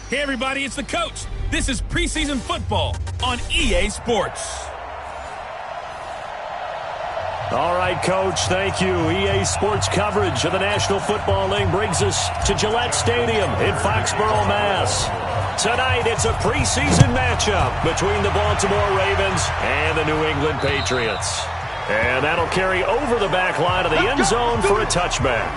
Hey everybody, it's the coach. This is preseason football on EA Sports. All right, Coach, thank you. EA Sports coverage of the National Football League brings us to Gillette Stadium in Foxborough, Mass. Tonight, it's a preseason matchup between the Baltimore Ravens and the New England Patriots. And that'll carry over the back line of the end zone for a touchback.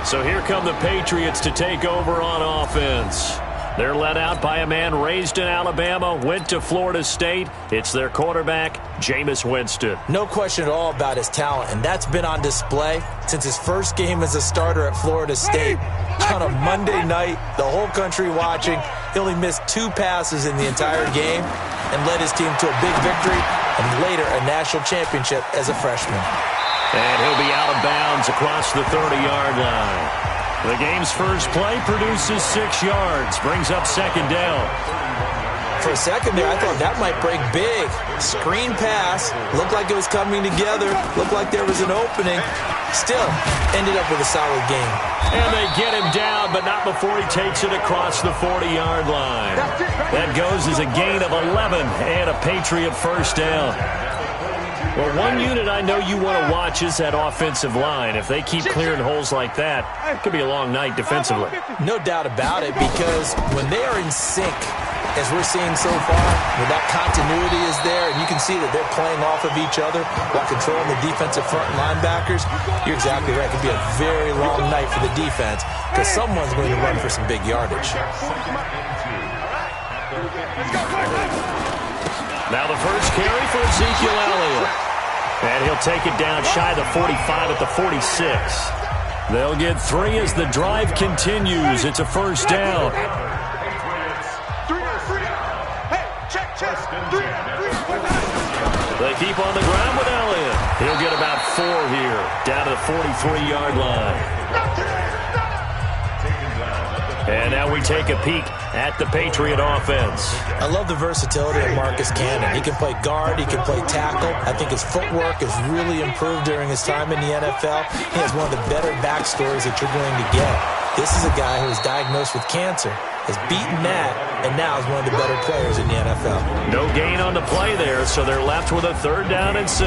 So here come the Patriots to take over on offense. They're led out by a man raised in Alabama, went to Florida State. It's their quarterback, Jameis Winston. No question at all about his talent, and that's been on display since his first game as a starter at Florida State. On a Monday night, the whole country watching, he only missed 2 passes in the entire game and led his team to a big victory and later a national championship as a freshman. And he'll be out of bounds across the 30-yard line. The game's first play produces 6 yards, brings up second down. For a second there, I thought that might break big. Screen pass, looked like it was coming together, looked like there was an opening. Still, ended up with a solid game. And they get him down, but not before he takes it across the 40-yard line. That goes as a gain of 11 and a Patriot first down. Well, one unit I know you want to watch is that offensive line. If they keep clearing holes like that, it could be a long night defensively. No doubt about it, because when they are in sync, as we're seeing so far, when that continuity is there, and you can see that they're playing off of each other while controlling the defensive front linebackers, you're exactly right. It could be a very long night for the defense, because someone's going to run for some big yardage. Now the first carry for Ezekiel Elliott. And he'll take it down shy of the 45 at the 46. They'll get 3 as the drive continues. It's a first down. They keep on the ground with Elliott. He'll get about 4 here, down to the 43-yard line. And now we take a peek at the Patriot offense. I love the versatility of Marcus Cannon. He can play guard, he can play tackle. I think his footwork has really improved during his time in the NFL. He has one of the better backstories that you're going to get. This is a guy who was diagnosed with cancer, has beaten that, and now is one of the better players in the NFL. No gain on the play there, so they're left with a 3rd down and 6.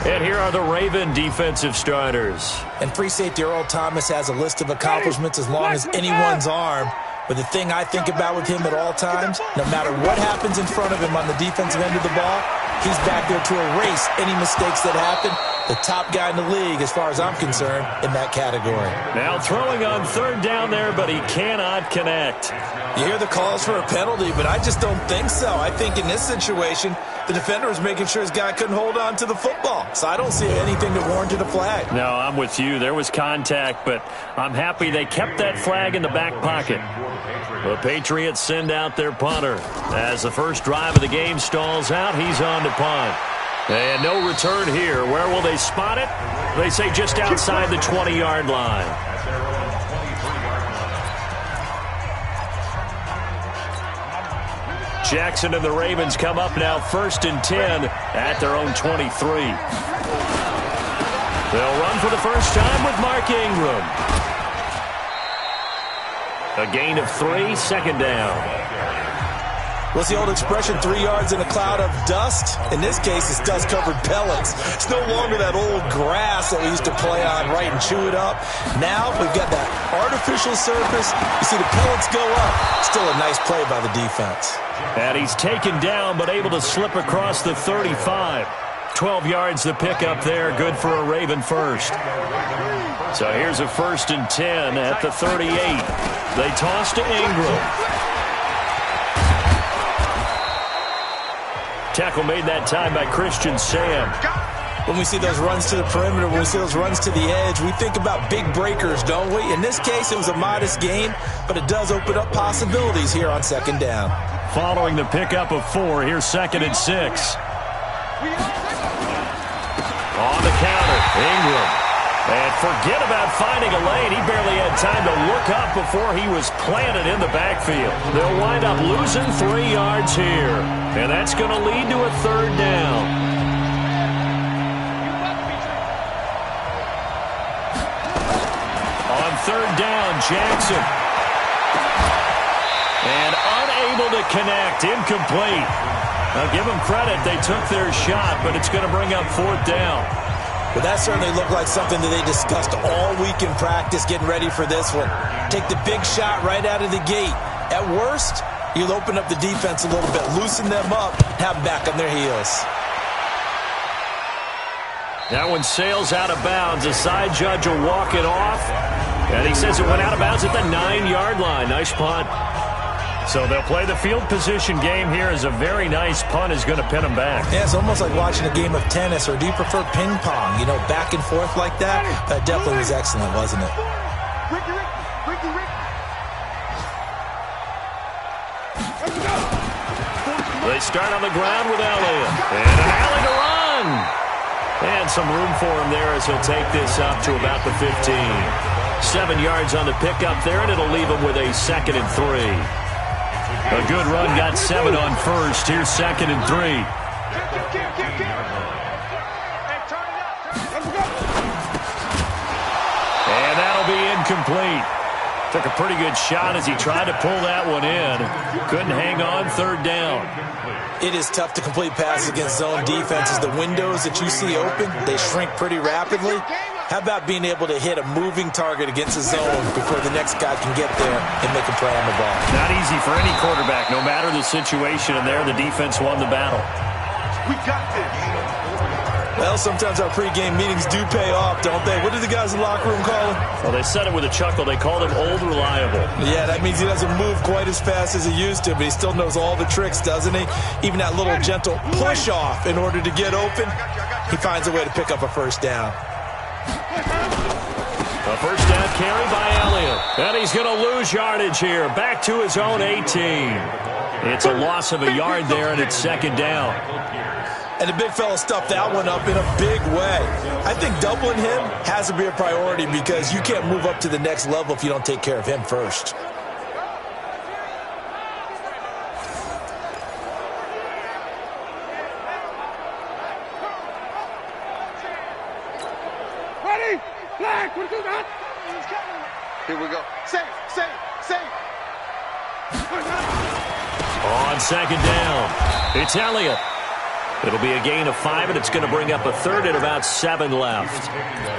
And here are the Raven defensive starters. And free safety Earl Thomas has a list of accomplishments as long as anyone's arm. But the thing I think about with him at all times, no matter what happens in front of him on the defensive end of the ball, he's back there to erase any mistakes that happen. The top guy in the league, as far as I'm concerned, in that category. Now throwing on 3rd down there, but he cannot connect. You hear the calls for a penalty, but I just don't think so. I think in this situation, the defender was making sure his guy couldn't hold on to the football. So I don't see anything that warranted a flag. No, I'm with you. There was contact, but I'm happy they kept that flag in the back pocket. The Patriots send out their punter. As the first drive of the game stalls out, he's on to punt. And no return here. Where will they spot it? They say just outside the 20-yard line. Jackson and the Ravens come up now 1st and 10 at their own 23. They'll run for the first time with Mark Ingram. A gain of 3, 2nd down. What's the old expression, 3 yards in a cloud of dust? In this case, it's dust-covered pellets. It's no longer that old grass that we used to play on, right, and chew it up. Now we've got that artificial surface. You see the pellets go up. Still a nice play by the defense. And he's taken down, but able to slip across the 35. 12 yards to pick up there. Good for a Raven first. So here's a 1st and 10 at the 38. They toss to Ingram. Tackle made that time by Christian Sam. When we see those runs to the perimeter, when we see those runs to the edge, we think about big breakers, don't we? In this case, it was a modest gain, but it does open up possibilities here on 2nd down. Following the pickup of 4, here's 2nd and 6. On the counter, Ingram. And forget about finding a lane. He barely had time to look up before he was planted in the backfield. They'll wind up losing 3 yards here. And that's going to lead to a 3rd down. On 3rd down, Jackson. And unable to connect. Incomplete. Now, give them credit. They took their shot, but it's going to bring up fourth down. Well, that certainly looked like something that they discussed all week in practice, getting ready for this one. Take the big shot right out of the gate. At worst, you'll open up the defense a little bit, loosen them up, have them back on their heels. That one sails out of bounds. The side judge will walk it off. And he says it went out of bounds at the 9-yard line. Nice punt. So they'll play the field position game here as a very nice punt is going to pin them back. Yeah, it's almost like watching a game of tennis, or do you prefer ping pong? You know, back and forth like that? That definitely was excellent, wasn't it? They start on the ground with Elliott. And an alley to run. And some room for him there as he'll take this up to about the 15. 7 yards on the pickup there, and it'll leave him with a 2nd and 3. A good run, got 7 on first. Here's 2nd and 3. And that'll be incomplete. Took a pretty good shot as he tried to pull that one in. Couldn't hang on, 3rd down. It is tough to complete passes against zone defenses. The windows that you see open, they shrink pretty rapidly. How about being able to hit a moving target against a zone before the next guy can get there and make a play on the ball? Not easy for any quarterback, no matter the situation, and there the defense won the battle. We got this. Well, sometimes our pregame meetings do pay off, don't they? What do the guys in the locker room call him? Well, they said it with a chuckle. They called him Old Reliable. Yeah, that means he doesn't move quite as fast as he used to, but he still knows all the tricks, doesn't he? Even that little gentle push-off in order to get open, he finds a way to pick up a first down. A first down carry by Elliott. And he's going to lose yardage here. Back to his own 18. It's a loss of a yard there, and it's 2nd down. And the big fella stuffed that one up in a big way. I think doubling him has to be a priority because you can't move up to the next level if you don't take care of him first. Ready? Flag. What do that? Here we go. Safe. On 2nd down, it's Elliott. It'll be a gain of 5, and it's going to bring up a 3rd and about 7 left.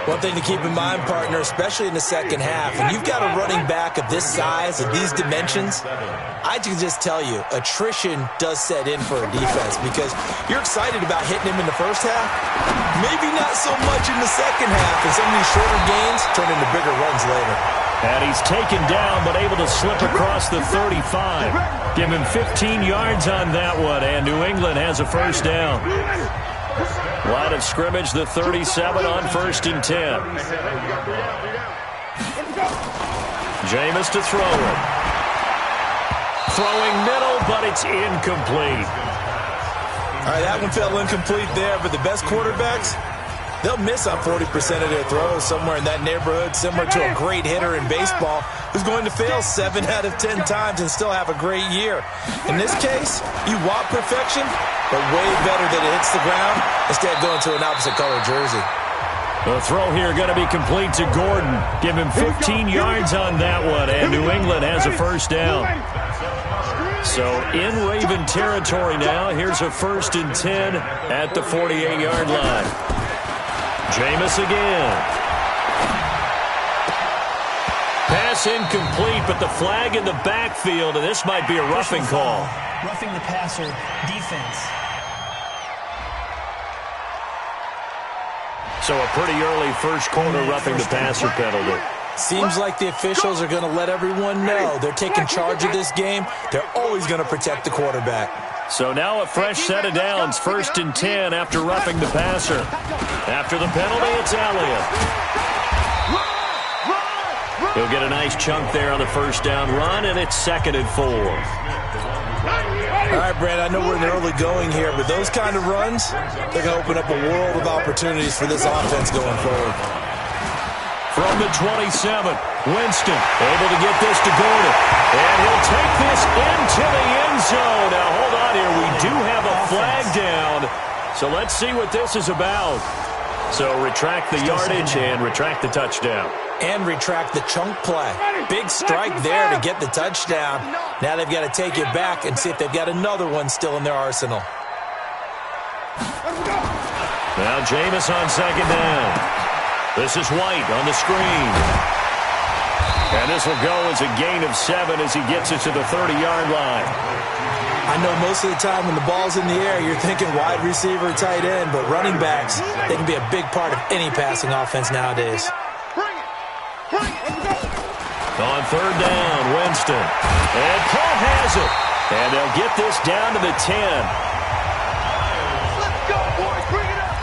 One thing to keep in mind, partner, especially in the second half, and you've got a running back of this size, of these dimensions, I can just tell you, attrition does set in for a defense because you're excited about hitting him in the first half, maybe not so much in the second half, and some of these shorter gains turn into bigger runs later. And he's taken down, but able to slip across the 35. Give him 15 yards on that one, and New England has a first down. Line of scrimmage, the 37 on 1st and 10. Jameis to throw it. Throwing middle, but it's incomplete. All right, that one fell incomplete there, but the best quarterbacks, they'll miss on 40% of their throws, somewhere in that neighborhood, similar to a great hitter in baseball who's going to fail 7 out of 10 times and still have a great year. In this case, you want perfection, but way better that it hits the ground instead of going to an opposite color jersey. The throw here going to be complete to Gordon. Give him 15 yards on that one, and New England has a first down. So in Raven territory now, here's a 1st and 10 at the 48-yard line. Jameis again. Pass incomplete, but the flag in the backfield, and this might be a roughing call. Roughing the passer, defense. So a pretty early first quarter roughing the passer penalty. Seems like the officials are going to let everyone know they're taking charge of this game. They're always going to protect the quarterback. So now a fresh set of downs, 1st and 10 after roughing the passer. After the penalty, it's Elliott. He'll get a nice chunk there on the first down run, and it's 2nd and 4. All right, Brad, I know we're in the early going here, but those kind of runs, they're going to open up a world of opportunities for this offense going forward. From the 27, Winston able to get this to Gordon. And he'll take this into the end zone. Now, hold on here. We do have a flag down. So let's see what this is about. So retract the yardage and retract the touchdown. and retract the chunk play. Big strike there to get the touchdown. Now they've got to take it back and see if they've got another one still in their arsenal. Now Jameis on second down. This is White on the screen. And this will go as a gain of 7 as he gets it to the 30-yard line. I know most of the time when the ball's in the air, you're thinking wide receiver, tight end, but running backs, they can be a big part of any passing offense nowadays. On third down, Winston. And Paul has it. And they'll get this down to the 10. Let's go, boys. Bring it up.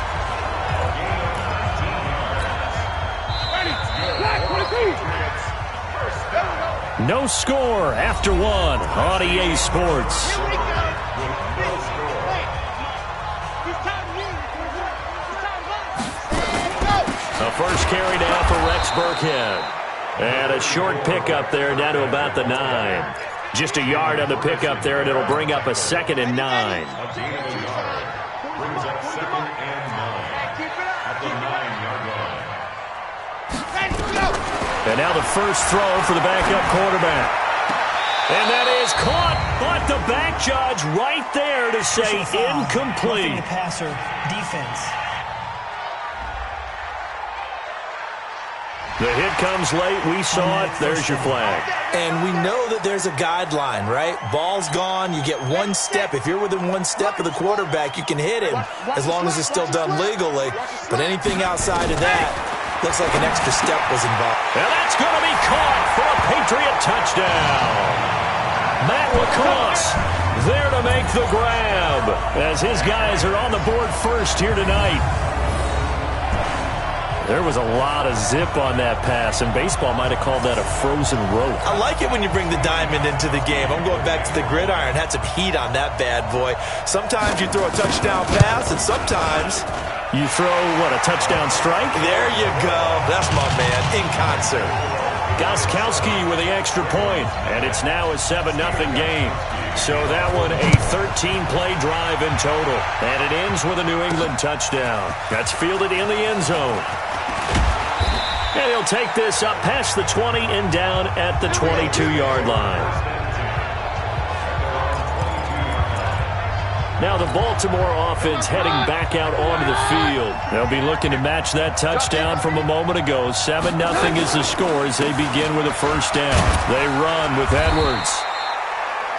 No score after 1 on EA Sports. The first carry down for Rex Burkhead. And a short pickup there down to about the 9. Just a yard on the pickup there, and it'll bring up a 2nd and 9. And now the first throw for the backup quarterback. And that is caught, but the back judge right there to say incomplete. The passer defense. The hit comes late. We saw it. There's your flag. And we know that there's a guideline, right? Ball's gone. You get 1 step. If you're within 1 step of the quarterback, you can hit him as long as it's still done legally. But anything outside of that, looks like an extra step was involved. And that's going to be caught for a Patriot touchdown. Matt LaCrosse there to make the grab as his guys are on the board first here tonight. There was a lot of zip on that pass, and baseball might have called that a frozen rope. I like it when you bring the diamond into the game. I'm going back to the gridiron. Had some heat on that bad boy. Sometimes you throw a touchdown pass, and sometimes you throw, what, a touchdown strike? There you go. That's my man, in concert. Gostkowski with the extra point, and it's now a 7-0 game. So that one a 13-play drive in total, and it ends with a New England touchdown. That's fielded in the end zone. And he'll take this up past the 20 and down at the 22-yard line. Now the Baltimore offense heading back out onto the field. They'll be looking to match that touchdown from a moment ago. 7-0 is the score as they begin with a first down. They run with Edwards.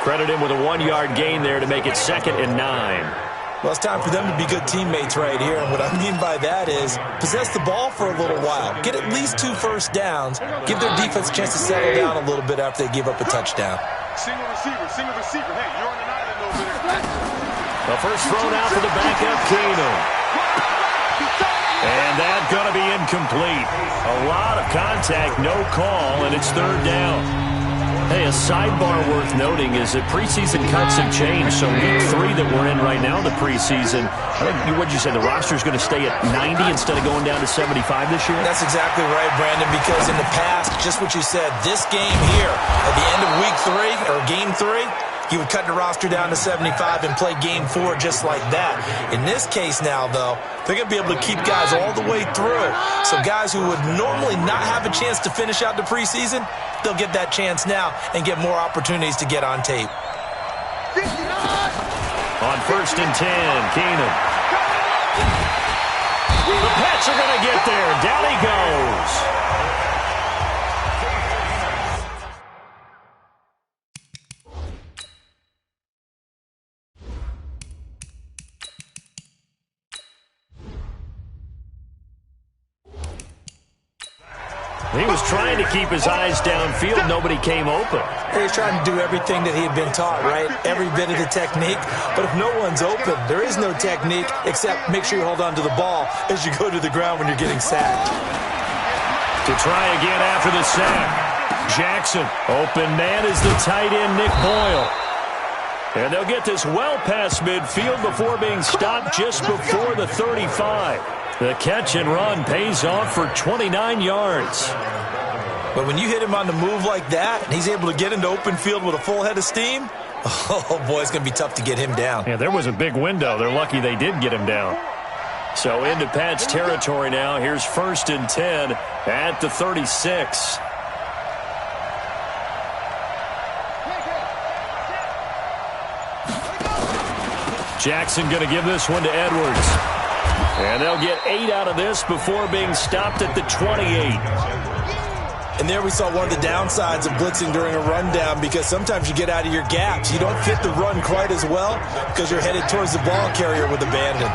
Credit him with a 1-yard gain there to make it 2nd and 9. Well, it's time for them to be good teammates right here. And what I mean by that is possess the ball for a little while. Get at least 2 first downs. Give their defense a chance to settle down a little bit after they give up a touchdown. Single receiver. Hey, you're on an island over there. The first thrown out for the backup, Keenum. And that's going to be incomplete. A lot of contact, no call, and it's 3rd down. Hey, a sidebar worth noting is that preseason cuts have changed. So week 3 that we're in right now in the preseason, I think, what did you say, the roster's going to stay at 90 instead of going down to 75 this year? That's exactly right, Brandon, because in the past, just what you said, this game here, at the end of week 3, or game 3, you would cut the roster down to 75 and play game 4 just like that. In this case now, though, they're going to be able to keep guys all the way through. So guys who would normally not have a chance to finish out the preseason, they'll get that chance now and get more opportunities to get on tape. On 1st and 10, Keenum. The Pats are going to get there. Down he goes. He was trying to keep his eyes downfield. Nobody came open. He was trying to do everything that he had been taught, right? Every bit of the technique. But if no one's open, there is no technique except make sure you hold on to the ball as you go to the ground when you're getting sacked. To try again after the sack. Jackson. Open man is the tight end, Nick Boyle. And they'll get this well past midfield before being stopped just before the 35. The catch and run pays off for 29 yards. But when you hit him on the move like that, and he's able to get into open field with a full head of steam, oh boy, it's going to be tough to get him down. Yeah, there was a big window. They're lucky they did get him down. So into Pat's territory now. Here's 1st and 10 at the 36. Jackson going to give this one to Edwards. And they'll get 8 out of this before being stopped at the 28. And there we saw one of the downsides of blitzing during a rundown, because sometimes you get out of your gaps. You don't fit the run quite as well because you're headed towards the ball carrier with abandon.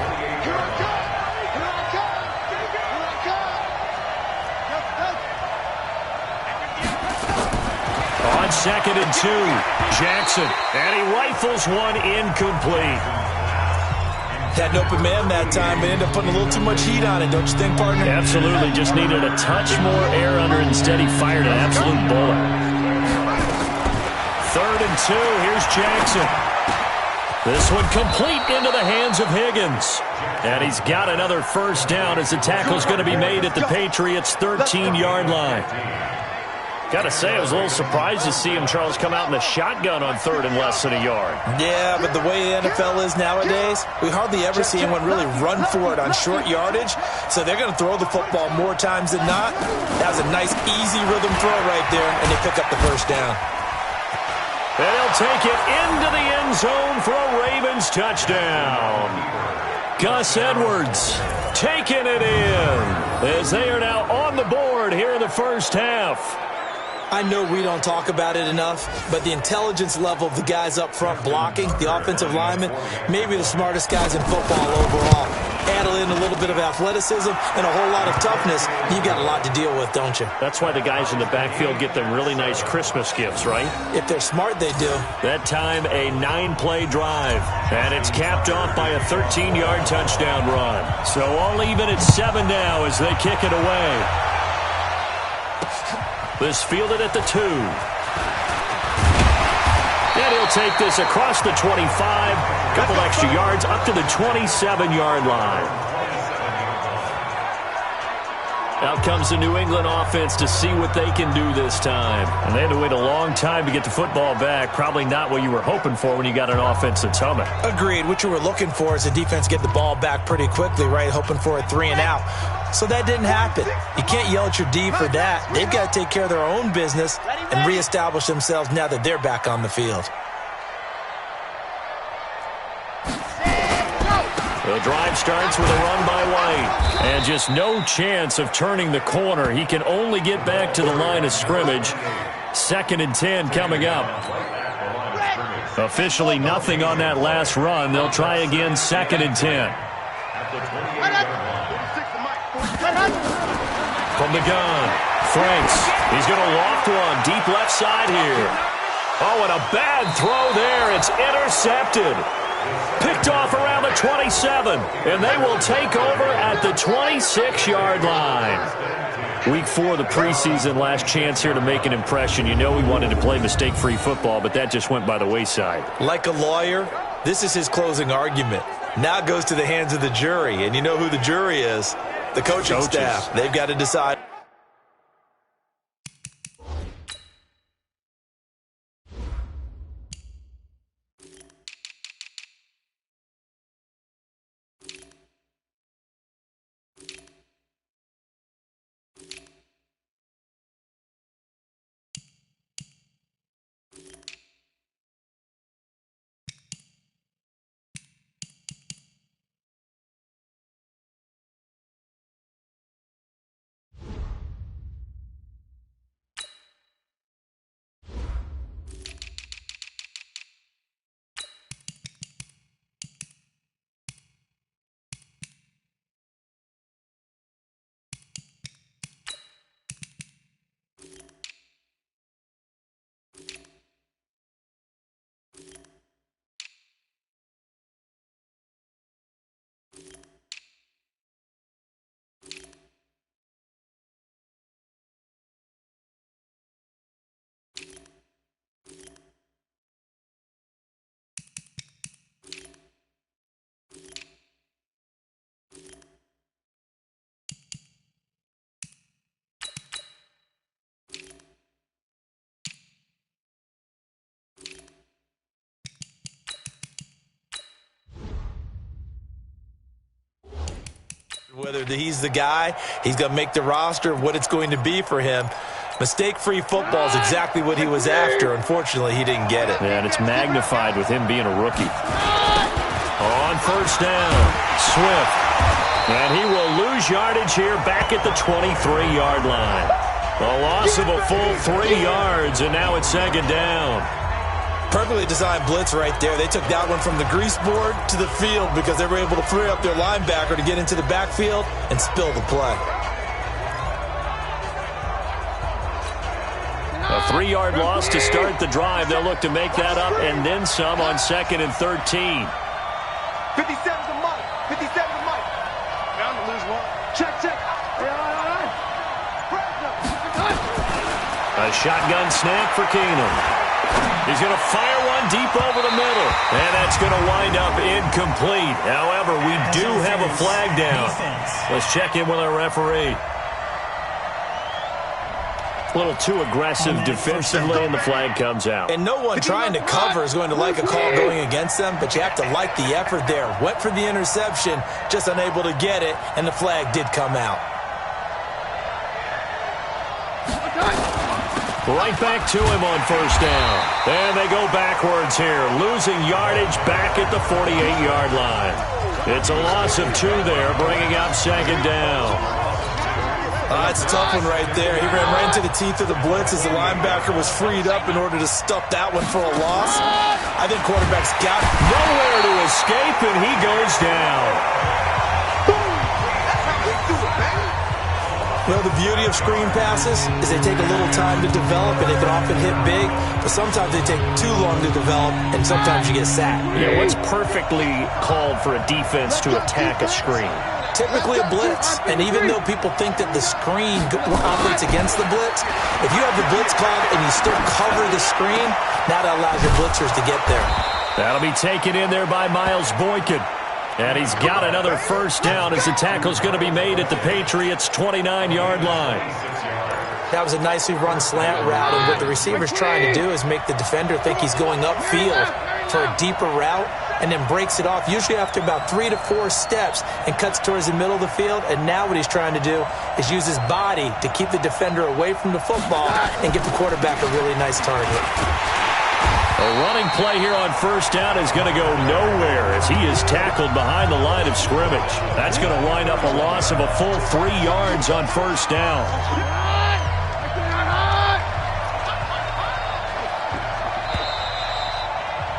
On 2nd and 2, Jackson, and he rifles one incomplete. Had an open man that time, but ended up putting a little too much heat on it, don't you think, partner? Absolutely, just needed a touch more air under it. Instead, he fired an absolute bullet. 3rd and 2, here's Jackson. This one complete into the hands of Higgins. And he's got another first down as the tackle's going to be made at the Patriots' 13-yard line. Got to say, I was a little surprised to see him, Charles, come out in the shotgun on 3rd and less than a yard. Yeah, but the way the NFL is nowadays, we hardly ever see anyone really run for it on short yardage. So they're going to throw the football more times than not. That was a nice, easy rhythm throw right there, and they pick up the first down. And he'll take it into the end zone for a Ravens touchdown. Gus Edwards taking it in as they are now on the board here in the first half. I know we don't talk about it enough, but the intelligence level of the guys up front blocking, the offensive linemen, maybe the smartest guys in football overall. Add in a little bit of athleticism and a whole lot of toughness, you got a lot to deal with, don't you? That's why the guys in the backfield get them really nice Christmas gifts, right? If they're smart, they do. That time, a 9-play drive, and it's capped off by a 13-yard touchdown run. So all even at 7 now as they kick it away. This fielded at the 2. And he'll take this across the 25. Couple extra yards up to the 27-yard line. Out comes the New England offense to see what they can do this time. And they had to wait a long time to get the football back. Probably not what you were hoping for when you got an offense that's humming. Agreed. What you were looking for is the defense get the ball back pretty quickly, right? Hoping for a 3 and out. So that didn't happen. You can't yell at your D for that. They've got to take care of their own business and reestablish themselves now that they're back on the field. The drive starts with a run by White. And just no chance of turning the corner. He can only get back to the line of scrimmage. 2nd and 10 coming up. Officially nothing on that last run. They'll try again 2nd and 10. From the gun, Franks. He's going to loft one deep left side here. Oh, and a bad throw there. It's intercepted. Picked off around the 27, and they will take over at the 26-yard line. Week 4 of the preseason, last chance here to make an impression. You know we wanted to play mistake-free football, but that just went by the wayside. Like a lawyer, this is his closing argument. Now it goes to the hands of the jury, and you know who the jury is. The coaching staff. They've got to decide. Whether he's the guy, he's going to make the roster, what it's going to be for him. Mistake-free football is exactly what he was after. Unfortunately, he didn't get it. Yeah, and it's magnified with him being a rookie. On first down, Swift. And he will lose yardage here back at the 23-yard line. A loss of a full 3 yards, and now it's second down. Perfectly designed blitz right there. They took that one from the grease board to the field because they were able to free up their linebacker to get into the backfield and spill the play. A 3-yard loss to start the drive. They'll look to make that up and then some on 2nd and 13. 57 to Mike. 57 to Mike. Down to lose one. Check. A shotgun snap for Keenum. He's going to fire one deep over the middle. And that's going to wind up incomplete. However, we do have a flag down. Let's check in with our referee. A little too aggressive defensively, and the flag comes out. And no one trying to cover is going to like a call going against them, but you have to like the effort there. Went for the interception, just unable to get it, and the flag did come out. Right back to him on first down. And they go backwards here, losing yardage back at the 48-yard line. It's a loss of 2 there, bringing up second down. That's a tough one right there. He ran right into the teeth of the blitz as the linebacker was freed up in order to stuff that one for a loss. I think quarterback's got nowhere to escape, and he goes down. Well, the beauty of screen passes is they take a little time to develop, and they can often hit big, but sometimes they take too long to develop, and sometimes you get sacked. Yeah, what's perfectly called for a defense to attack a screen? Typically a blitz, and even though people think that the screen operates against the blitz, if you have the blitz called and you still cover the screen, that allows your blitzers to get there. That'll be taken in there by Miles Boykin. And he's got another first down as the tackle's going to be made at the Patriots' 29-yard line. That was a nicely run slant route, and what the receiver's trying to do is make the defender think he's going upfield for a deeper route, and then breaks it off, usually after about 3 to 4 steps, and cuts towards the middle of the field. And now what he's trying to do is use his body to keep the defender away from the football and get the quarterback a really nice target. A running play here on first down is going to go nowhere as he is tackled behind the line of scrimmage. That's going to wind up a loss of a full 3 yards on first down.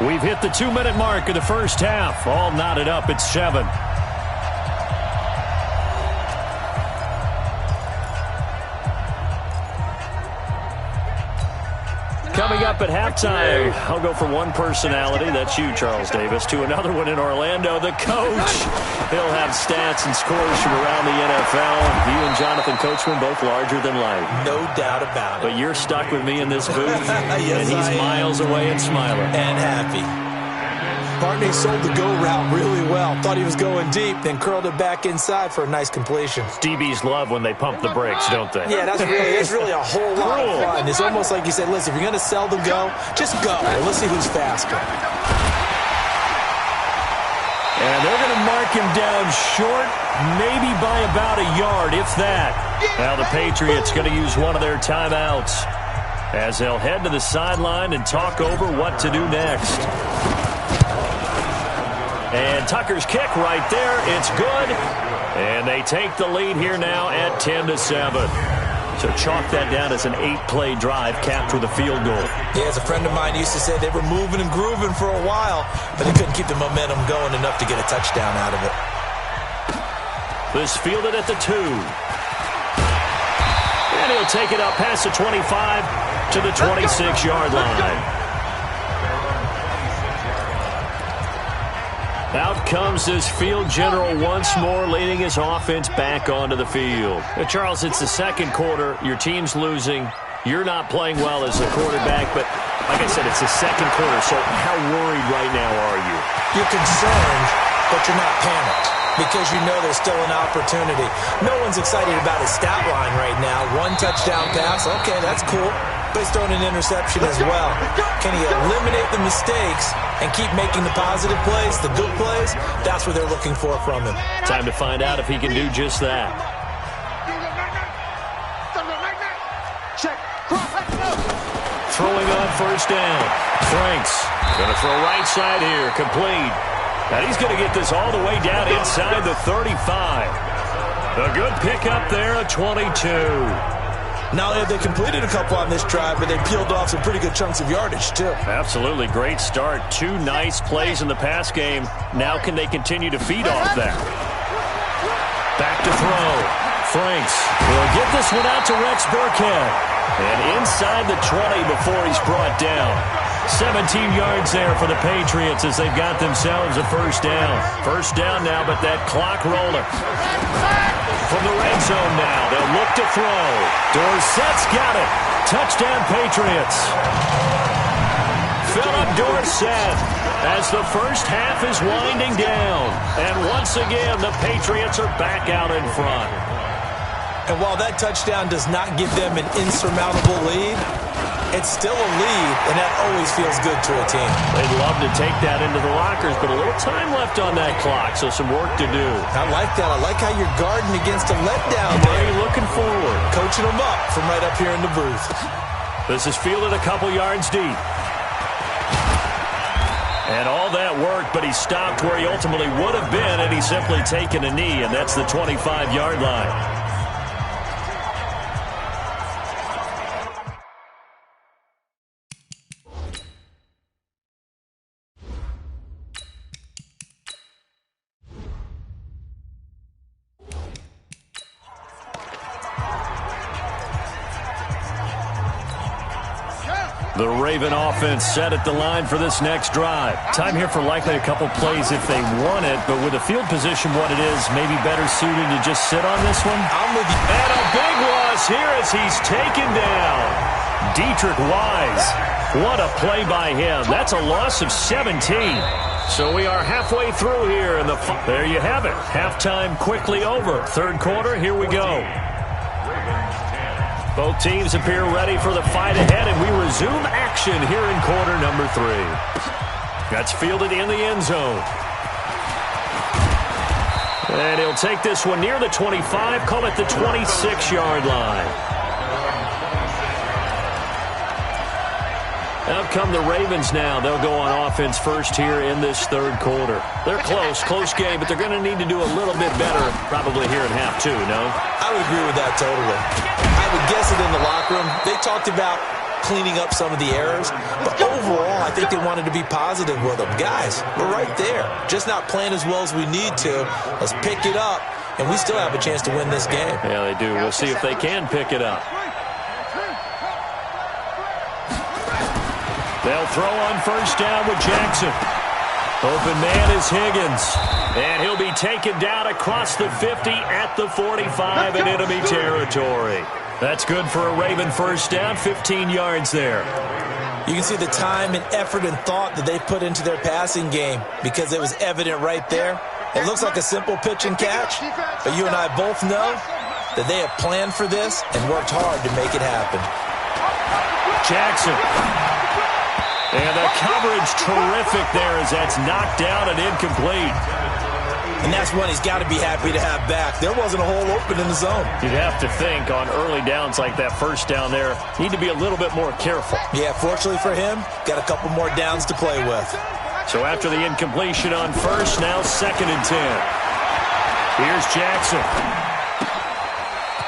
We've hit the 2-minute mark of the first half. All knotted up at 7. Coming up at halftime, I'll go from one personality, that's you, Charles Davis, to another one in Orlando, the coach. He'll have stats and scores from around the NFL. You and Jonathan Coachman, both larger than life. No doubt about it. But you're stuck with me in this booth, Yes, and he's miles away and smiling. And happy. Partney sold the go route really well. Thought he was going deep, then curled it back inside for a nice completion. DBs love when they pump the brakes, don't they? Yeah, that's really a whole lot of fun. It's almost like you said, listen, if you're going to sell the go, just go. Let's see who's faster. And they're going to mark him down short, maybe by about a yard, if that. Now the Patriots going to use one of their timeouts as they'll head to the sideline and talk over what to do next. And Tucker's kick right there. It's good. And they take the lead here now at 10-7. So chalk that down as an 8-play drive capped with a field goal. Yeah, as a friend of mine used to say, they were moving and grooving for a while, but they couldn't keep the momentum going enough to get a touchdown out of it. This fielded at the 2. And he'll take it up past the 25 to the 26-yard line. Out comes this field general once more, leading his offense back onto the field. Now, Charles, it's the second quarter. Your team's losing. You're not playing well as a quarterback, but like I said, it's the second quarter, so how worried right now are you? You're concerned, but you're not panicked because you know there's still an opportunity. No one's excited about his stat line right now. 1 touchdown pass. Okay, that's cool. But he's throwing an interception as well. Can he eliminate the mistakes and keep making the positive plays, the good plays? That's what they're looking for from him. Time to find out if he can do just that. Throwing on first down. Franks going to throw right side here. Complete. And he's going to get this all the way down inside the 35. A good pickup there, a 22. Not only have they completed a couple on this drive, but they peeled off some pretty good chunks of yardage, too. Absolutely great start. 2 nice plays in the pass game. Now can they continue to feed off that? Back to throw. Franks will get this one out to Rex Burkhead. And inside the 20 before he's brought down. 17 yards there for the Patriots as they've got themselves a first down. First down now, but that clock roller. From the red zone now, they'll look to throw. Dorsett's got it. Touchdown, Patriots. Philip Dorsett as the first half is winding down. And once again, the Patriots are back out in front. And while that touchdown does not give them an insurmountable lead, it's still a lead, and that always feels good to a team. They'd love to take that into the lockers, but a little time left on that clock, so some work to do. I like that. I like how you're guarding against a letdown there. Very looking forward. Coaching them up from right up here in the booth. This is fielded a couple yards deep. And all that work, but he stopped where he ultimately would have been, and he's simply taken a knee, and that's the 25-yard line. The Raven offense set at the line for this next drive. Time here for likely a couple plays if they want it, but with the field position what it is, maybe better suited to just sit on this one. I'm with you. And a big loss here as he's taken down. Dietrich Wise. What a play by him. That's a loss of 17. So we are halfway through here. There you have it. Halftime quickly over. Third quarter, here we go. Both teams appear ready for the fight ahead, and we resume action here in quarter number 3. That's fielded in the end zone. And he'll take this one near the 25, call it the 26-yard line. Out come the Ravens now. They'll go on offense first here in this third quarter. They're close game, but they're going to need to do a little bit better probably here in half 2, no? I would agree with that totally. I would guess it in the locker room. They talked about cleaning up some of the errors, but overall, I think they wanted to be positive with them. Guys, we're right there. Just not playing as well as we need to. Let's pick it up, and we still have a chance to win this game. Yeah, they do. We'll see if they can pick it up. They'll throw on first down with Jackson. Open man is Higgins. And he'll be taken down across the 50 at the 45 in enemy territory. That's good for a Raven first down, 15 yards there. You can see the time and effort and thought that they put into their passing game because it was evident right there. It looks like a simple pitch and catch, but you and I both know that they have planned for this and worked hard to make it happen. Jackson. And the coverage terrific there as that's knocked down and incomplete. And that's one he's got to be happy to have back. There wasn't a hole open in the zone. You'd have to think on early downs like that first down there, need to be a little bit more careful. Yeah, fortunately for him, got a couple more downs to play with. So after the incompletion on first, now 2nd and 10. Here's Jackson.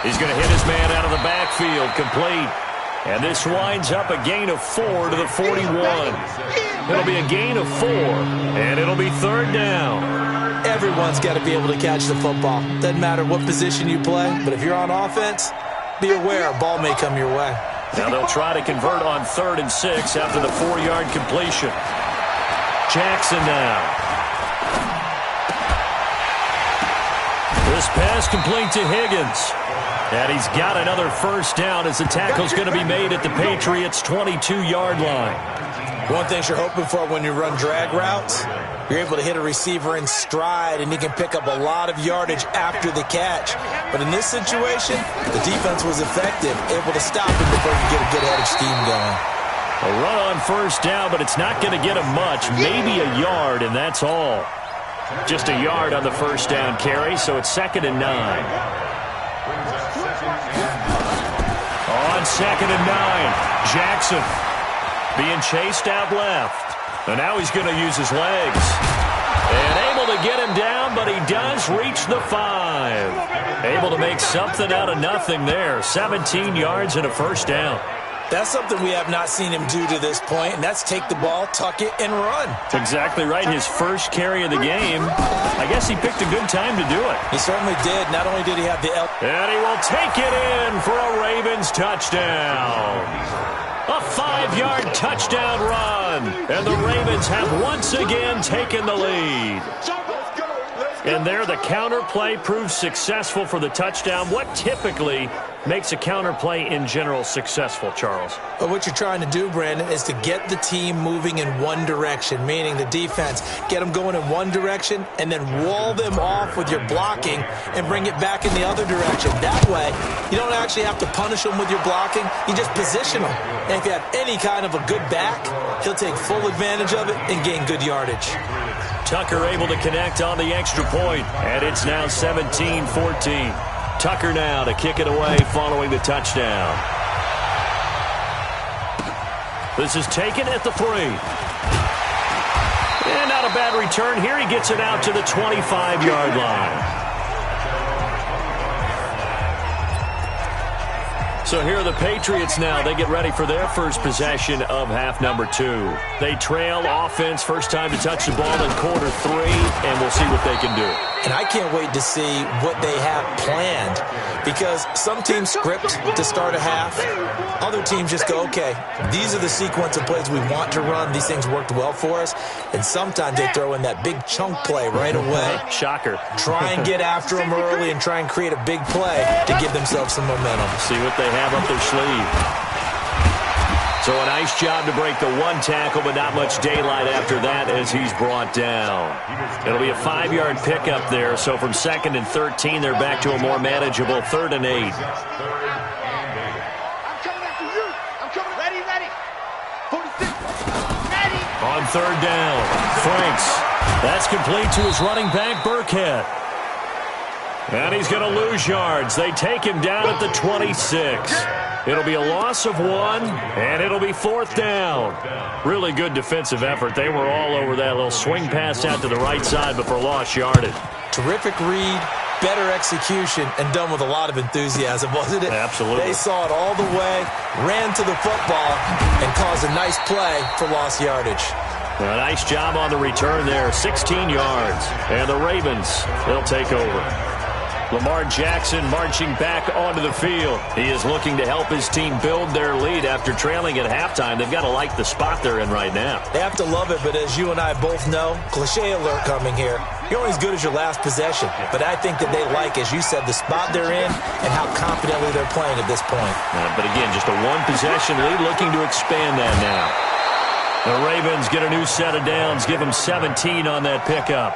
He's going to hit his man out of the backfield, complete. And this winds up a gain of 4 to the 41. It'll be a gain of 4, and it'll be 3rd down. Everyone's got to be able to catch the football. Doesn't matter what position you play, but if you're on offense, be aware a ball may come your way. Now they'll try to convert on 3rd and 6 after the 4-yard completion. Jackson now. This pass complete to Higgins. And he's got another first down as the tackle's going to be made at the Patriots' 22-yard line. One thing you're hoping for when you run drag routes, you're able to hit a receiver in stride, and he can pick up a lot of yardage after the catch. But in this situation, the defense was effective, able to stop him before you get a good headed scheme going. A run on first down, but it's not going to get him much, maybe a yard, and that's all. Just a yard on the first down carry, so it's 2nd and 9. On 2nd and 9, Jackson being chased out left. And now he's going to use his legs. And able to get him down, but he does reach the 5. Able to make something out of nothing there. 17 yards and a first down. That's something we have not seen him do to this point, and that's take the ball, tuck it, and run. That's exactly right. His first carry of the game. I guess he picked a good time to do it. He certainly did. Not only did he have the... And he will take it in for a Ravens touchdown. A 5-yard touchdown run. And the Ravens have once again taken the lead. And there, the counter play proves successful for the touchdown. What typically makes a counter play in general successful, Charles? But what you're trying to do, Brandon, is to get the team moving in one direction, meaning the defense, get them going in one direction and then wall them off with your blocking and bring it back in the other direction. That way, you don't actually have to punish them with your blocking. You just position them. And if you have any kind of a good back, he'll take full advantage of it and gain good yardage. Tucker able to connect on the extra point, and it's now 17-14. Tucker now to kick it away following the touchdown. This is taken at the 3. And not a bad return here. He gets it out to the 25-yard line. So here are the Patriots now. They get ready for their first possession of half number 2. They trail offense, first time to touch the ball in quarter 3, and we'll see what they can do. And I can't wait to see what they have planned, because some teams script to start a half. Other teams just go, okay, these are the sequence of plays we want to run. These things worked well for us. And sometimes they throw in that big chunk play right away. Shocker. Try and get after them early and try and create a big play to give themselves some momentum. See what they have up their sleeve. So a nice job to break the 1 tackle, but not much daylight after that as he's brought down. It'll be a 5-yard pickup there, so from 2nd and 13, they're back to a more manageable 3rd and 8. I'm coming after you. I'm coming. Ready, ready. 46. Ready. On 3rd down, Franks. That's complete to his running back, Burkhead. And he's going to lose yards. They take him down at the 26. It'll be a loss of 1, and it'll be 4th down. Really good defensive effort. They were all over that little swing pass out to the right side before lost yardage. Terrific read, better execution, and done with a lot of enthusiasm, wasn't it? Absolutely. They saw it all the way, ran to the football, and caused a nice play for lost yardage. A nice job on the return there, 16 yards. And the Ravens, they'll take over. Lamar Jackson marching back onto the field. He is looking to help his team build their lead after trailing at halftime. They've got to like the spot they're in right now. They have to love it, but as you and I both know, cliche alert coming here, you're only as good as your last possession. But I think that they like, as you said, the spot they're in and how confidently they're playing at this point. But again, just a 1-possession lead, looking to expand that now. The Ravens get a new set of downs, give them 17 on that pickup.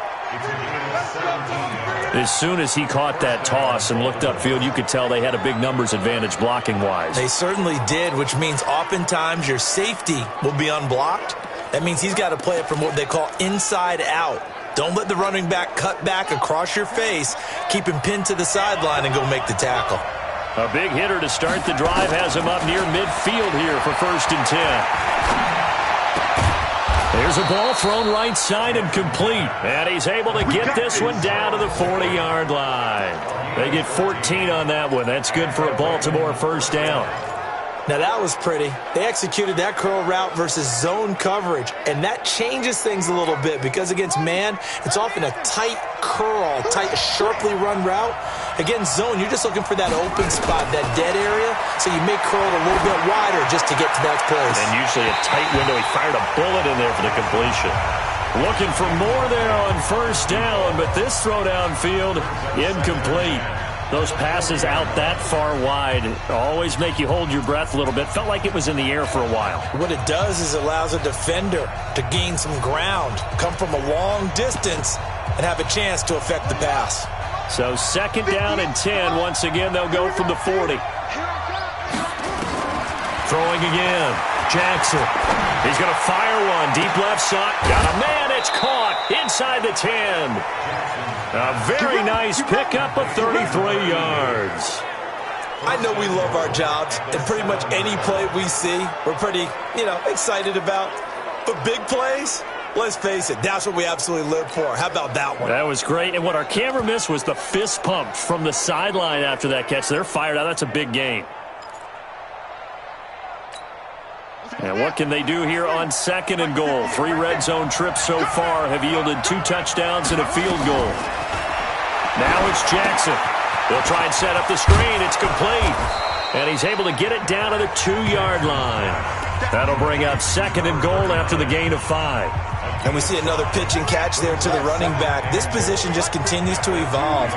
As soon as he caught that toss and looked upfield, you could tell they had a big numbers advantage blocking-wise. They certainly did, which means oftentimes your safety will be unblocked. That means he's got to play it from what they call inside out. Don't let the running back cut back across your face. Keep him pinned to the sideline and go make the tackle. A big hitter to start the drive has him up near midfield here for 1st and 10. There's a ball thrown right side and complete. And he's able to get this one down to the 40-yard line. They get 14 on that one. That's good for a Baltimore 1st down. Now that was pretty. They executed that curl route versus zone coverage, and that changes things a little bit because against man, it's often a tight curl, tight, sharply run route. Against zone, you're just looking for that open spot, that dead area, so you may curl it a little bit wider just to get to that place. And usually a tight window. He fired a bullet in there for the completion. Looking for more there on 1st down, but this throw downfield, incomplete. Those passes out that far wide always make you hold your breath a little bit. Felt like it was in the air for a while. What it does is it allows a defender to gain some ground, come from a long distance, and have a chance to affect the pass. So 2nd down and 10. Once again, they'll go from the 40. Throwing again. Jackson. He's going to fire one. Deep left side. Got a man. It's caught inside the 10. A very nice pickup of 33 yards. I know we love our jobs, and pretty much any play we see, we're pretty, excited about. But big plays, let's face it, that's what we absolutely live for. How about that one? That was great. And what our camera missed was the fist pump from the sideline after that catch. They're fired out. That's a big gain. And what can they do here on 2nd and goal? 3 red zone trips so far have yielded 2 touchdowns and a field goal. Now it's Jackson. They'll try and set up the screen. It's complete. And he's able to get it down to the 2-yard line. That'll bring up 2nd and goal after the gain of 5. And we see another pitch and catch there to the running back. This position just continues to evolve.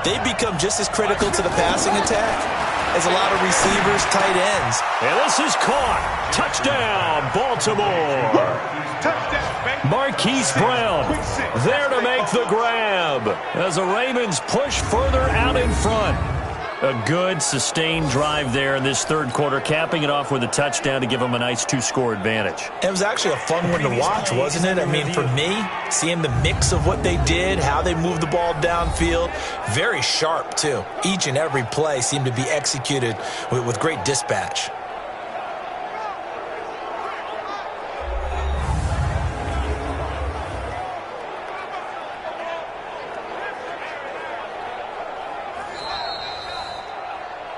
They become just as critical to the passing attack as a lot of receivers, tight ends. And this is caught. Touchdown, Baltimore. Marquise Brown there to make the grab as the Ravens push further out in front. A good, sustained drive there in this 3rd quarter, capping it off with a touchdown to give them a nice 2-score advantage. It was actually a fun one to watch, wasn't it? I mean, for me, seeing the mix of what they did, how they moved the ball downfield, very sharp, too. Each and every play seemed to be executed with great dispatch.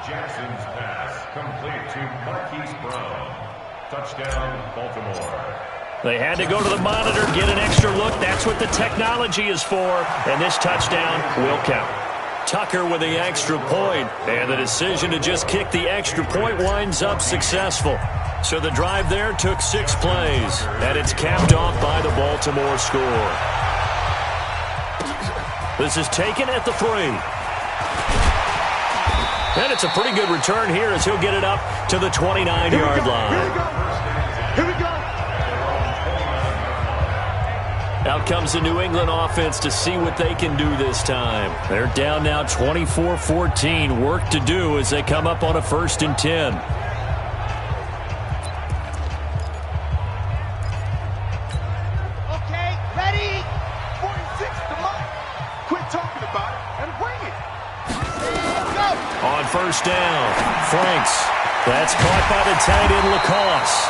Jackson's pass complete to Marquise Brown. Touchdown, Baltimore. They had to go to the monitor, get an extra look. That's what the technology is for. And this touchdown will count. Tucker with the extra point. And the decision to just kick the extra point winds up successful. So the drive there took 6 plays. And it's capped off by the Baltimore score. This is taken at the 3. And it's a pretty good return here as he'll get it up to the 29-yard line. Here we go. Out comes the New England offense to see what they can do this time. They're down now 24-14. Work to do as they come up on a 1st and 10. Okay, ready. 46 to Mike. Quit talking about it and bring it. On 1st down, Franks. That's caught by the tight end, Lacoste.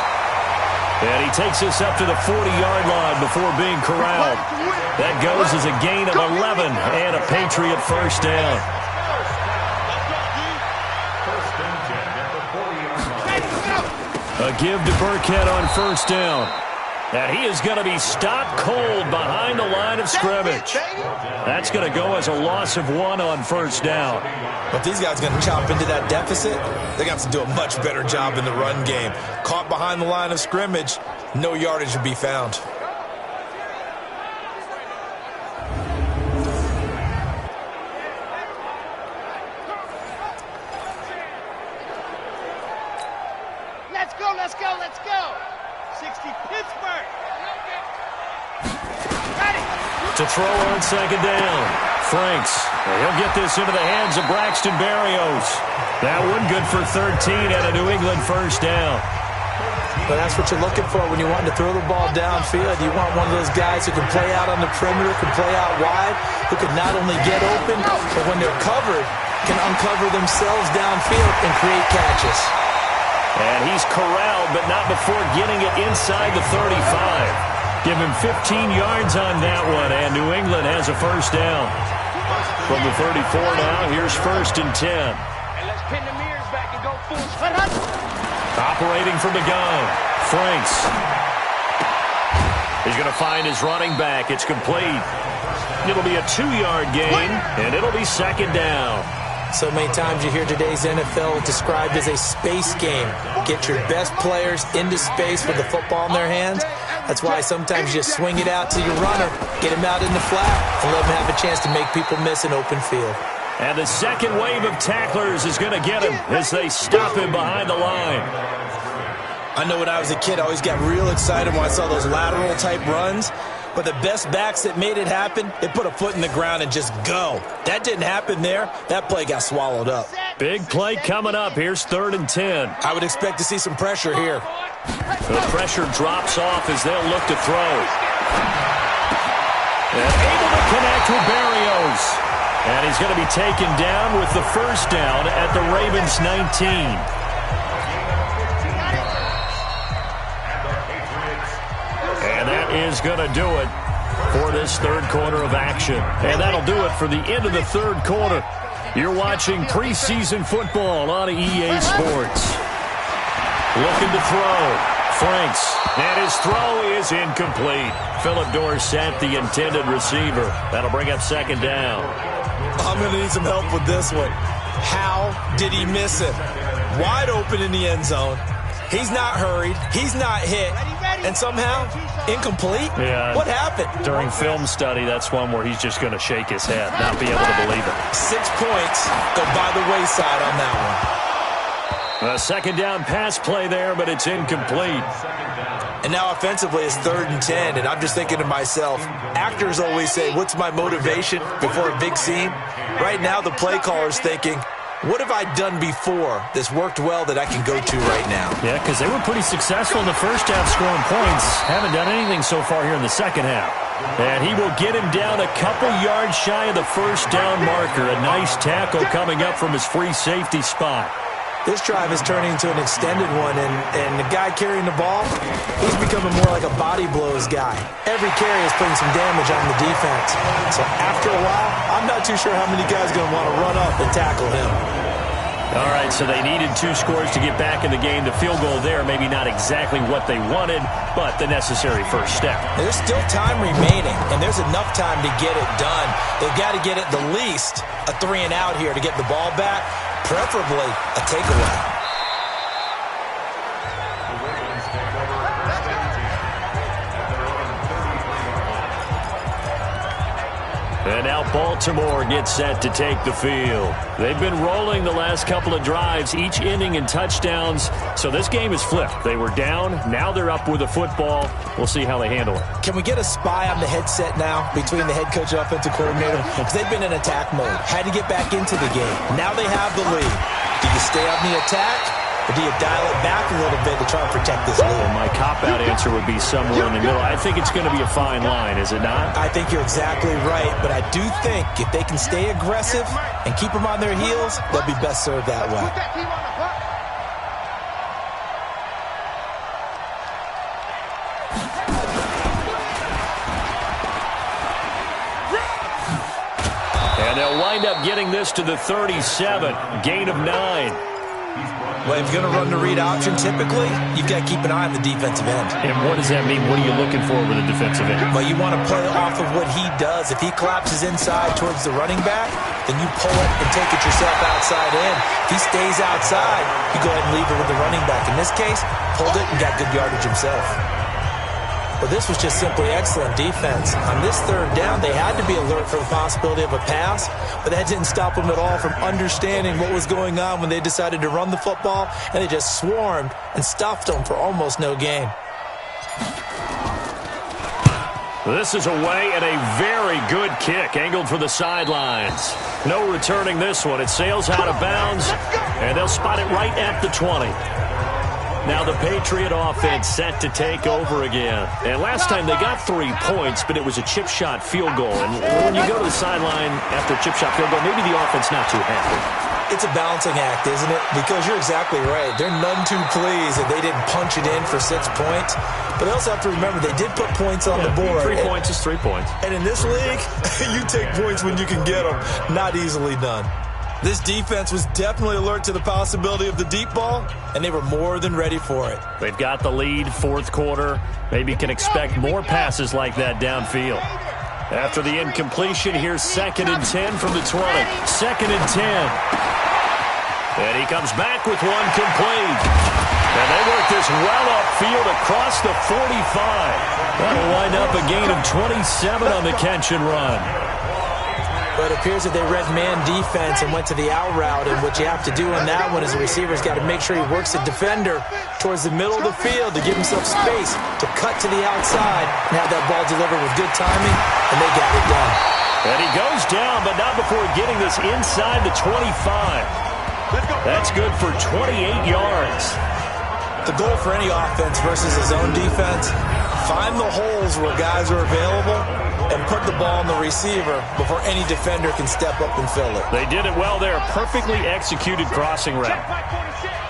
And he takes us up to the 40-yard line before being corralled. That goes as a gain of 11 and a Patriot 1st down. A give to Burkhead on 1st down. And he is going to be stopped cold behind the line of scrimmage. That's going to go as a loss of 1 on 1st down. But these guys are going to chop into that deficit. They're going to have to do a much better job in the run game. Caught behind the line of scrimmage, no yardage to be found. Let's go, let's go, let's go. 60 Pittsburgh. Ready. To throw on 2nd down. Franks. He'll get this into the hands of Braxton Berrios. That one good for 13 and a New England 1st down. But that's what you're looking for when you want to throw the ball downfield. You want one of those guys who can play out on the perimeter, can play out wide, who can not only get open, but when they're covered, can uncover themselves downfield and create catches. And he's corralled, but not before getting it inside the 35. Give him 15 yards on that one, and New England has a 1st down. From the 34 now, here's 1st and 10. And let's pin the mirrors back and go full. Operating from the gun, Franks. He's going to find his running back. It's complete. It'll be a 2-yard gain, and it'll be 2nd down. So many times you hear today's NFL described as a space game. Get your best players into space with the football in their hands. That's why sometimes you just swing it out to your runner, get him out in the flat, and let him have a chance to make people miss an open field. And the second wave of tacklers is going to get him as they stop him behind the line. I know when I was a kid, I always got real excited when I saw those lateral-type runs. But the best backs that made it happen, they put a foot in the ground and just go. That didn't happen there. That play got swallowed up. Big play coming up. Here's 3rd and 10. I would expect to see some pressure here. The pressure drops off as they'll look to throw. And able to connect with Berrios. And he's going to be taken down with the first down at the Ravens 19. And that is going to do it for this third quarter of action. And that'll do it for the end of the third quarter. You're watching preseason football on EA Sports. Looking to throw. Franks. And his throw is incomplete. Philip Dorsett, the intended receiver. That'll bring up second down. I'm going to need some help with this one. How did he miss it? Wide open in the end zone. He's not hurried. He's not hit. And somehow, incomplete? Yeah. What happened? During film study, that's one where he's just going to shake his head, not be able to believe it. 6 points go by the wayside on that one. A second down pass play there, but it's incomplete. And now offensively it's 3rd and 10, and I'm just thinking to myself, actors always say, what's my motivation before a big scene? Right now the play caller's thinking, what have I done before that's worked well that I can go to right now? Yeah, because they were pretty successful in the first half scoring points. Haven't done anything so far here in the second half. And he will get him down a couple yards shy of the first down marker. A nice tackle coming up from his free safety spot. This drive is turning into an extended one, and the guy carrying the ball, he's becoming more like a body blows guy. Every carry is putting some damage on the defense. So after a while, I'm not too sure how many guys are going to want to run up and tackle him. All right, so they needed 2 scores to get back in the game. The field goal there, maybe not exactly what they wanted, but the necessary first step. There's still time remaining, and there's enough time to get it done. They've got to get at the least a 3 and out here to get the ball back, preferably a takeaway. And now Baltimore gets set to take the field. They've been rolling the last couple of drives, each inning in touchdowns. So this game is flipped. They were down. Now they're up with the football. We'll see how they handle it. Can we get a spy on the headset now between the head coach and offensive coordinator? Because they've been in attack mode. Had to get back into the game. Now they have the lead. Do you stay on the attack? Or do you dial it back a little bit to try and protect this lead? Well, my cop-out answer would be somewhere in the middle. I think it's going to be a fine line, is it not? I think you're exactly right, but I do think if they can stay aggressive and keep them on their heels, they'll be best served that way. And they'll wind up getting this to the 37, gain of 9. Well, if you're going to run the read option, typically, you've got to keep an eye on the defensive end. And what does that mean? What are you looking for with a defensive end? Well, you want to play off of what he does. If he collapses inside towards the running back, then you pull it and take it yourself outside in. If he stays outside, you go ahead and leave it with the running back. In this case, pulled it and got good yardage himself. But this was just simply excellent defense. On this 3rd down, they had to be alert for the possibility of a pass, but that didn't stop them at all from understanding what was going on when they decided to run the football, and they just swarmed and stuffed them for almost no gain. This is away and a very good kick, angled for the sidelines. No returning this one. It sails out of bounds, and they'll spot it right at the 20. Now the Patriot offense set to take over again. And last time they got 3 points, but it was a chip shot field goal. And when you go to the sideline after a chip shot field goal, maybe the offense not too happy. It's a balancing act, isn't it? Because you're exactly right. They're none too pleased that they didn't punch it in for 6 points. But they also have to remember they did put points on the board. 3 points is 3 points. And in this league, you take points when you can get them. Not easily done. This defense was definitely alert to the possibility of the deep ball, and they were more than ready for it. They've got the lead, 4th quarter. Maybe can expect more passes like that downfield. After the incompletion, here's 2nd and 10 from the 20. 2nd and 10. And he comes back with one complete. And they work this well upfield across the 45. That'll wind up a gain of 27 on the catch and run. But it appears that they read man defense and went to the out route, and what you have to do on that one is the receiver's got to make sure he works the defender towards the middle of the field to give himself space to cut to the outside and have that ball delivered with good timing, and they got it done. And he goes down, but not before getting this inside the 25. That's good for 28 yards. The goal for any offense versus his own defense, find the holes where guys are available and put the ball on the receiver before any defender can step up and fill it. They did it well there. Perfectly executed crossing route.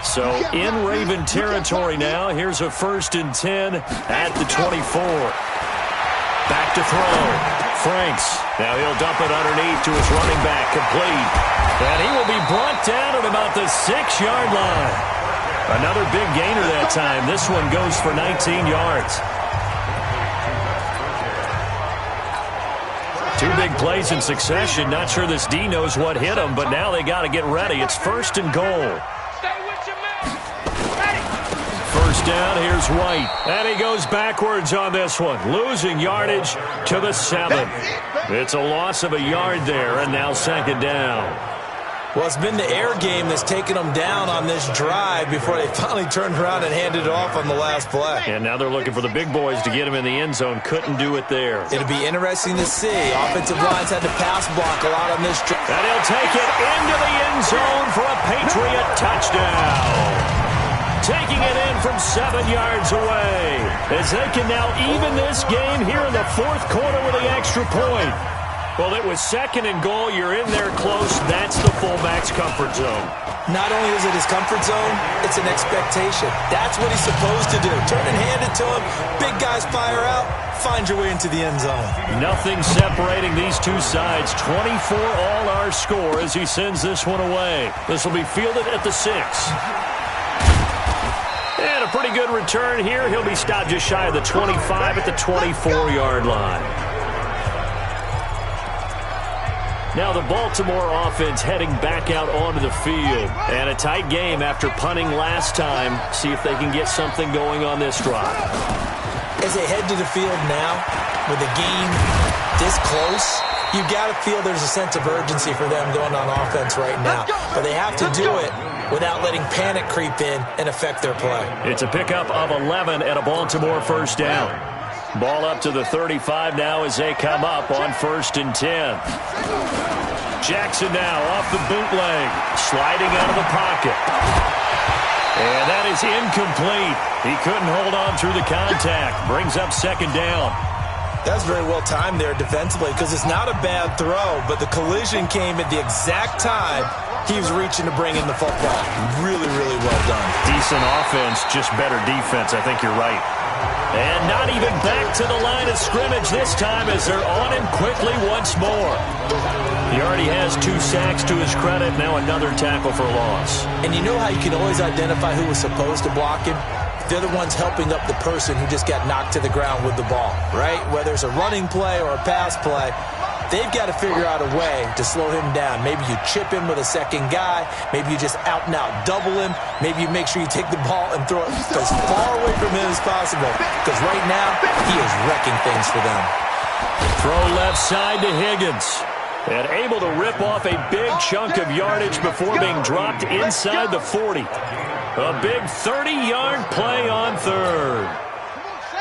So in Raven territory now. Here's a 1st and 10 at the 24. Back to throw. Franks. Now he'll dump it underneath to his running back. Complete. And he will be brought down at about the 6-yard line. Another big gainer that time. This one goes for 19 yards. 2 big plays in succession. Not sure this D knows what hit him, but now they got to get ready. It's 1st and goal. First down, here's White. And he goes backwards on this one. Losing yardage to the 7. It's a loss of a yard there, and now 2nd down. Well, it's been the air game that's taken them down on this drive before they finally turned around and handed it off on the last play. And now they're looking for the big boys to get him in the end zone. Couldn't do it there. It'll be interesting to see. Offensive lines had to pass block a lot on this drive. And he'll take it into the end zone for a Patriot touchdown. Taking it in from 7 yards away. As they can now even this game here in the 4th quarter with the extra point. Well, it was 2nd and goal. You're in there close. That's the fullback's comfort zone. Not only is it his comfort zone, it's an expectation. That's what he's supposed to do. Turn and hand it to him. Big guys fire out. Find your way into the end zone. Nothing separating these two sides. 24 all our score as he sends this one away. This will be fielded at the 6. And a pretty good return here. He'll be stopped just shy of the 25 at the 24-yard line. Now the Baltimore offense heading back out onto the field. And a tight game after punting last time. See if they can get something going on this drive. As they head to the field now, with the game this close, you've got to feel there's a sense of urgency for them going on offense right now. But they have to do it without letting panic creep in and affect their play. It's a pickup of 11 and a Baltimore 1st down. Ball up to the 35 now as they come up on 1st and 10. Jackson now off the bootleg, sliding out of the pocket. And that is incomplete. He couldn't hold on through the contact. Brings up 2nd down. That's very well timed there defensively because it's not a bad throw, but the collision came at the exact time he was reaching to bring in the football. Really, really well done. Decent offense, just better defense. I think you're right. And not even back to the line of scrimmage this time as they're on him quickly once more. He already has 2 sacks to his credit. Now another tackle for loss. And you know how you can always identify who was supposed to block him? They're the ones helping up the person who just got knocked to the ground with the ball, right? Whether it's a running play or a pass play, they've got to figure out a way to slow him down. Maybe you chip him with a 2nd guy. Maybe you just out and out double him. Maybe you make sure you take the ball and throw it as far away from him as possible. Because right now, he is wrecking things for them. Throw left side to Higgins. And able to rip off a big chunk of yardage before being dropped inside the 40. A big 30-yard play on 3rd.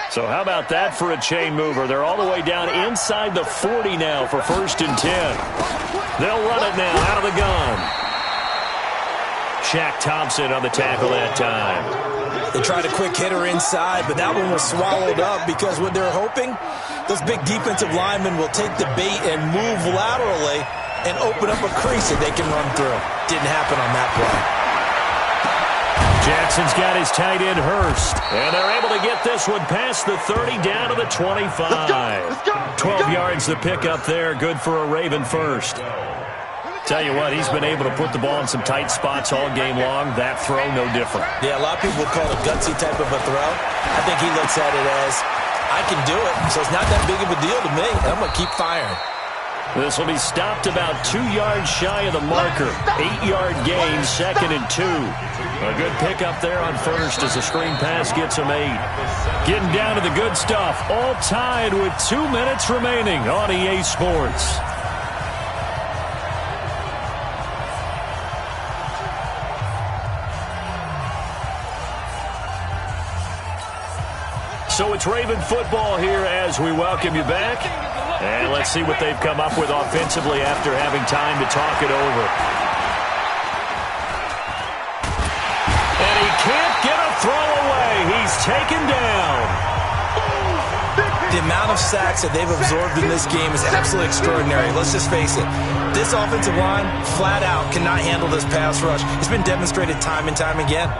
So how about that for a chain mover? They're all the way down inside the 40 now for 1st and 10. They'll run it now out of the gun. Shaq Thompson on the tackle that time. They tried a quick hitter inside, but that one was swallowed up because what they're hoping, those big defensive linemen will take the bait and move laterally and open up a crease that they can run through. Didn't happen on that play. Jackson's got his tight end Hurst. And they're able to get this one past the 30 down to the 25. 12 yards the pickup there. Good for a Raven first. Tell you what, he's been able to put the ball in some tight spots all game long. That throw, no different. Yeah, a lot of people would call it a gutsy type of a throw. I think he looks at it as, I can do it, so it's not that big of a deal to me. I'm going to keep firing. This will be stopped about 2 yards shy of the marker. 8-yard gain, 2nd and 2. A good pickup there on 1st as the screen pass gets him 8. Getting down to the good stuff. All tied with 2 minutes remaining on EA Sports. So it's Raven football here as we welcome you back. And let's see what they've come up with offensively after having time to talk it over. And he can't get a throw away. He's taken down. The amount of sacks that they've absorbed in this game is absolutely extraordinary. Let's just face it. This offensive line, flat out, cannot handle this pass rush. It's been demonstrated time and time again.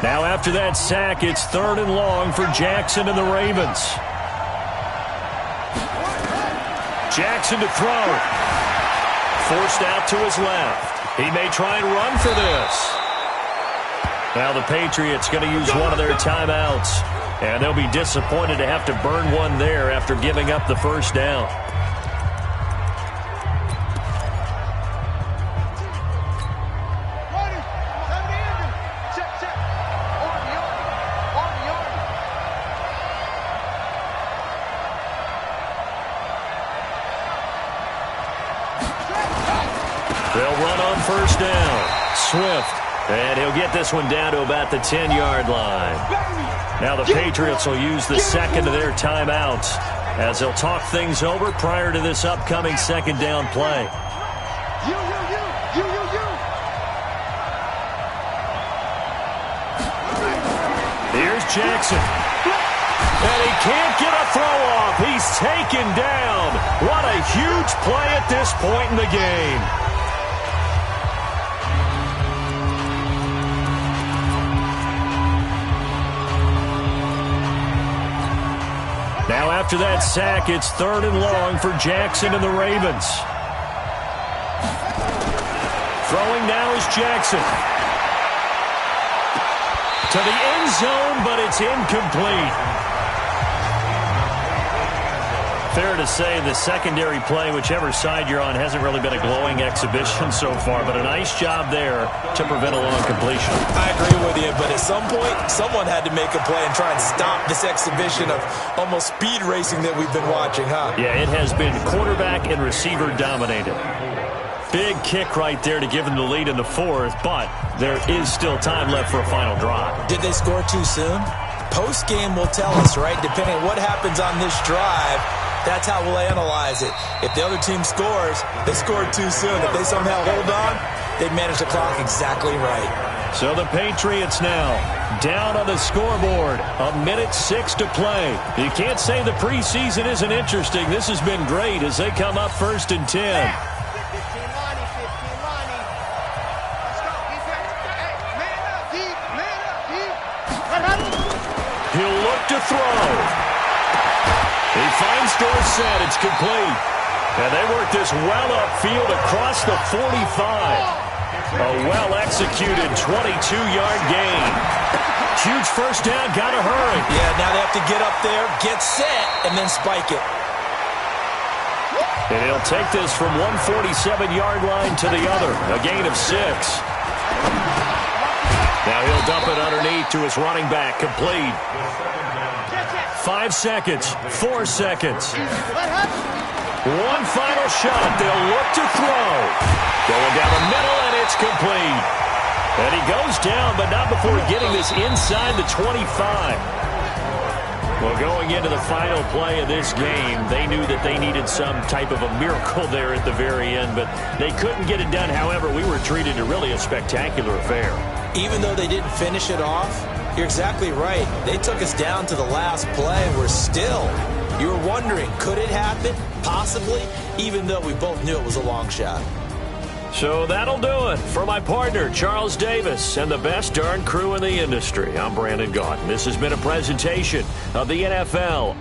Now after that sack, it's 3rd and long for Jackson and the Ravens. Jackson to throw. Forced out to his left. He may try and run for this. Now the Patriots going to use one of their timeouts. And they'll be disappointed to have to burn one there after giving up the first down. They'll run on first down. Swift. And he'll get this one down to about the 10-yard line. Now the Patriots will use the second of their timeouts as they'll talk things over prior to this upcoming second down play. Here's Jackson. And he can't get a throw off. He's taken down. What a huge play at this point in the game. Now after that sack, it's 3rd and long for Jackson and the Ravens. Throwing now is Jackson. To the end zone, but it's incomplete. Fair to say the secondary play, whichever side you're on, hasn't really been a glowing exhibition so far, but a nice job there to prevent a long completion. I agree with you, but at some point, someone had to make a play and try and stop this exhibition of almost speed racing that we've been watching, huh? Yeah, it has been quarterback and receiver dominated. Big kick right there to give them the lead in the 4th, but there is still time left for a final drive. Did they score too soon? Post-game will tell us, right? Depending on what happens on this drive, that's how we'll analyze it. If the other team scores, they scored too soon. If they somehow hold on, they manage the clock exactly right. So the Patriots now down on the scoreboard. 1:06 to play. You can't say the preseason isn't interesting. This has been great as they come up 1st and 10. He'll look to throw. He finds Dorsett. It's complete. And they work this well upfield across the 45. A well-executed 22-yard gain. Huge first down. Got to hurry. Yeah, now they have to get up there, get set, and then spike it. And he'll take this from 147-yard line to the other. A gain of 6. Now he'll dump it underneath to his running back. Complete. 5 seconds. 4 seconds. One final shot. They'll look to throw. Going down the middle, and it's complete. And he goes down, but not before getting this inside the 25. Well, going into the final play of this game, they knew that they needed some type of a miracle there at the very end, but they couldn't get it done. However, we were treated to really a spectacular affair. Even though they didn't finish it off, you're exactly right. They took us down to the last play, and we're still. You were wondering, could it happen? Possibly, even though we both knew it was a long shot. So that'll do it for my partner, Charles Davis, and the best darn crew in the industry. I'm Brandon Gaudin. This has been a presentation of the NFL